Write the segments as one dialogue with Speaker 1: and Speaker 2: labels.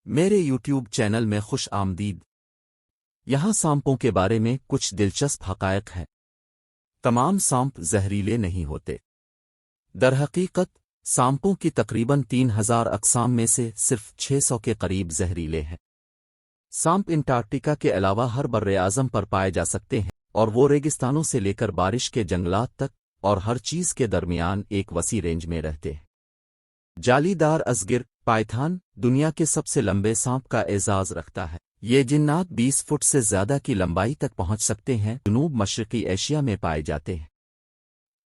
Speaker 1: میرے YouTube channel میں خوش آمدید۔ یہاں سانپوں کے بارے میں کچھ دلچسپ حقائق ہیں۔ تمام سانپ زہریلے نہیں ہوتے۔ درحقیقت سانپوں کی تقریباً 3000 اقسام میں سے صرف 600 کے قریب زہریلے ہیں۔ سانپ انٹارکٹیکا کے علاوہ ہر براعظم پر پائے جا سکتے ہیں، اور وہ ریگستانوں سے لے کر بارش کے جنگلات تک اور ہر چیز کے درمیان ایک وسیع رینج میں رہتے ہیں۔ جالی دار ازگر پائتھان دنیا کے سب سے لمبے سانپ کا اعزاز رکھتا ہے۔ یہ جنات 20 فٹ سے زیادہ کی لمبائی تک پہنچ سکتے ہیں، جنوب مشرقی ایشیا میں پائے جاتے ہیں۔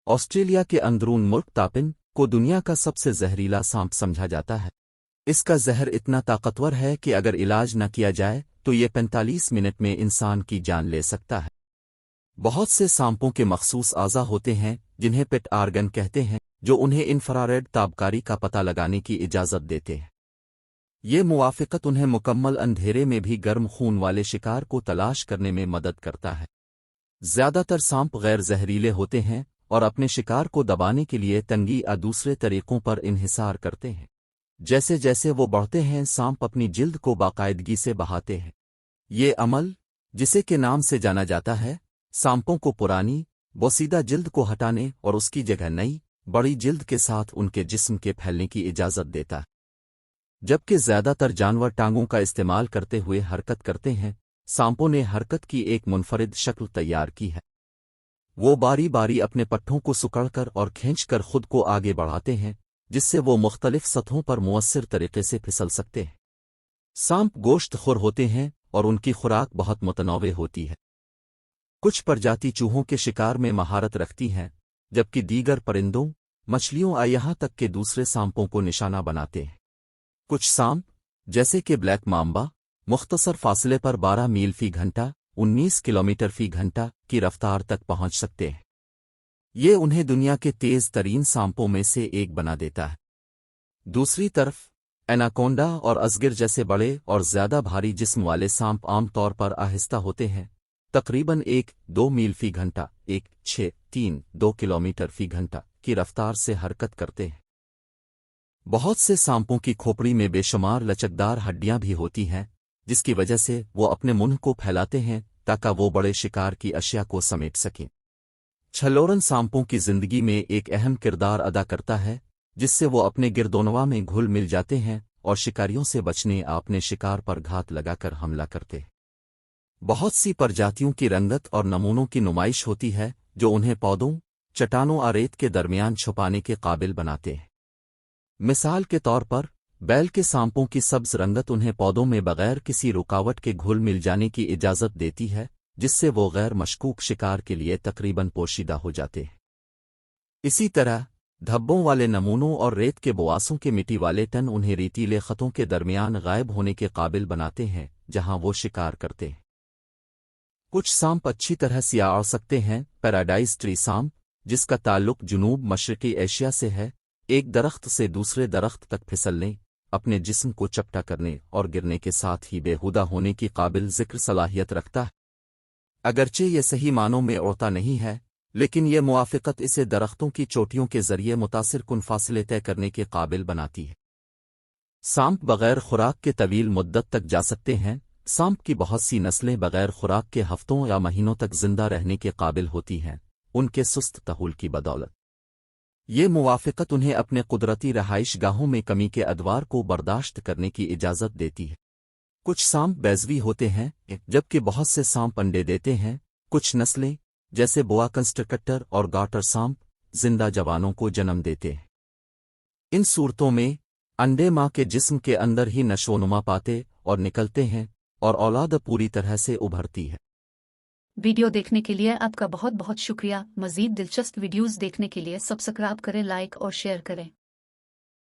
Speaker 1: آسٹریلیا کے اندرون ملک تاپن کو دنیا کا سب سے زہریلا سانپ سمجھا جاتا ہے۔ اس کا زہر اتنا طاقتور ہے کہ اگر علاج نہ کیا جائے تو یہ 45 منٹ میں انسان کی جان لے سکتا ہے۔ بہت سے سانپوں کے مخصوص اعضاء ہوتے ہیں جنہیں پیٹ آرگن کہتے ہیں، جو انہیں انفراریڈ تابکاری کا پتہ لگانے کی اجازت دیتے ہیں۔ یہ موافقت انہیں مکمل اندھیرے میں بھی گرم خون والے شکار کو تلاش کرنے میں مدد کرتا ہے۔ زیادہ تر سانپ غیر زہریلے ہوتے ہیں اور اپنے شکار کو دبانے کے لیے تنگی یا دوسرے طریقوں پر انحصار کرتے ہیں۔ جیسے جیسے وہ بڑھتے ہیں، سانپ اپنی جلد کو باقاعدگی سے بہاتے ہیں۔ یہ عمل، جسے کے نام سے جانا جاتا ہے، سانپوں کو پرانی بوسیدہ جلد کو ہٹانے اور اس کی جگہ نئی بڑی جلد کے ساتھ ان کے جسم کے پھیلنے کی اجازت دیتا ہے۔ جبکہ زیادہ تر جانور ٹانگوں کا استعمال کرتے ہوئے حرکت کرتے ہیں، سانپوں نے حرکت کی ایک منفرد شکل تیار کی ہے۔ وہ باری باری اپنے پٹھوں کو سکڑ کر اور کھینچ کر خود کو آگے بڑھاتے ہیں، جس سے وہ مختلف سطحوں پر مؤثر طریقے سے پھسل سکتے ہیں۔ سانپ گوشت خور ہوتے ہیں اور ان کی خوراک بہت متنوع ہوتی ہے۔ کچھ پرجاتی چوہوں کے شکار میں مہارت رکھتی ہیں، جبکہ دیگر پرندوں، مچھلیوں اور یہاں تک کہ دوسرے سانپوں کو نشانہ بناتے ہیں۔ کچھ سانپ، جیسے کہ بلیک مامبا، مختصر فاصلے پر 12 میل فی گھنٹہ 19 کلومیٹر فی گھنٹہ کی رفتار تک پہنچ سکتے ہیں۔ یہ انہیں دنیا کے تیز ترین سانپوں میں سے ایک بنا دیتا ہے۔ دوسری طرف ایناکونڈا اور ازگر جیسے بڑے اور زیادہ بھاری جسم والے سانپ عام طور پر آہستہ ہوتے ہیں، تقریباً 1-2 میل فی گھنٹہ 1-6-3-2 کلومیٹر فی گھنٹہ کی رفتار سے حرکت کرتے ہیں۔ بہت سے سانپوں کی کھوپڑی میں بے شمار لچکدار ہڈیاں بھی ہوتی ہیں، جس کی وجہ سے وہ اپنے منہ کو پھیلاتے ہیں تاکہ وہ بڑے شکار کی اشیاء کو سمیٹ سکیں۔ چھلورن سانپوں کی زندگی میں ایک اہم کردار ادا کرتا ہے، جس سے وہ اپنے گردونوا میں گھل مل جاتے ہیں اور شکاریوں سے بچنے اپنے شکار پر گھات لگا کر حملہ کرتے ہیں۔ بہت سی پرجاتیوں کی رنگت اور نمونوں کی نمائش ہوتی ہے جو انہیں پودوں، چٹانوں اور ریت کے درمیان چھپانے کے قابل بناتے ہیں۔ مثال کے طور پر، بیل کے سانپوں کی سبز رنگت انہیں پودوں میں بغیر کسی رکاوٹ کے گھل مل جانے کی اجازت دیتی ہے، جس سے وہ غیر مشکوک شکار کے لیے تقریباً پوشیدہ ہو جاتے ہیں۔ اسی طرح دھبوں والے نمونوں اور ریت کے بواسوں کے مٹی والے ٹن انہیں ریتیلے خطوں کے درمیان غائب ہونے کے قابل بناتے ہیں جہاں وہ شکار کرتے ہیں۔ کچھ سانپ اچھی طرح سیاہ اڑ سکتے ہیں۔ پیراڈائز ٹری سانپ، جس کا تعلق جنوب مشرقی ایشیا سے ہے، ایک درخت سے دوسرے درخت تک پھسلنے، اپنے جسم کو چپٹا کرنے اور گرنے کے ساتھ ہی بے ہودہ ہونے کی قابل ذکر صلاحیت رکھتا ہے۔ اگرچہ یہ صحیح معنوں میں اڑتا نہیں ہے، لیکن یہ موافقت اسے درختوں کی چوٹیوں کے ذریعے متاثر کن فاصلے طے کرنے کے قابل بناتی ہے۔ سانپ بغیر خوراک کے طویل مدت تک جا سکتے ہیں۔ سانپ کی بہت سی نسلیں بغیر خوراک کے ہفتوں یا مہینوں تک زندہ رہنے کے قابل ہوتی ہیں، ان کے سست تحول کی بدولت۔ یہ موافقت انہیں اپنے قدرتی رہائش گاہوں میں کمی کے ادوار کو برداشت کرنے کی اجازت دیتی ہے۔ کچھ سانپ بیضوی ہوتے ہیں، جبکہ بہت سے سانپ انڈے دیتے ہیں۔ کچھ نسلیں، جیسے بوا کنسٹرکٹر اور گاٹر سانپ، زندہ جوانوں کو جنم دیتے ہیں۔ ان صورتوں میں انڈے ماں کے جسم کے اندر ہی نشوونما پاتے اور نکلتے ہیں، اور اولاد پوری طرح سے ابھرتی ہے۔
Speaker 2: ویڈیو دیکھنے کے لیے آپ کا بہت بہت شکریہ۔ مزید دلچسپ ویڈیوز دیکھنے کے لیے سبسکرائب کریں، لائک اور شیئر کریں۔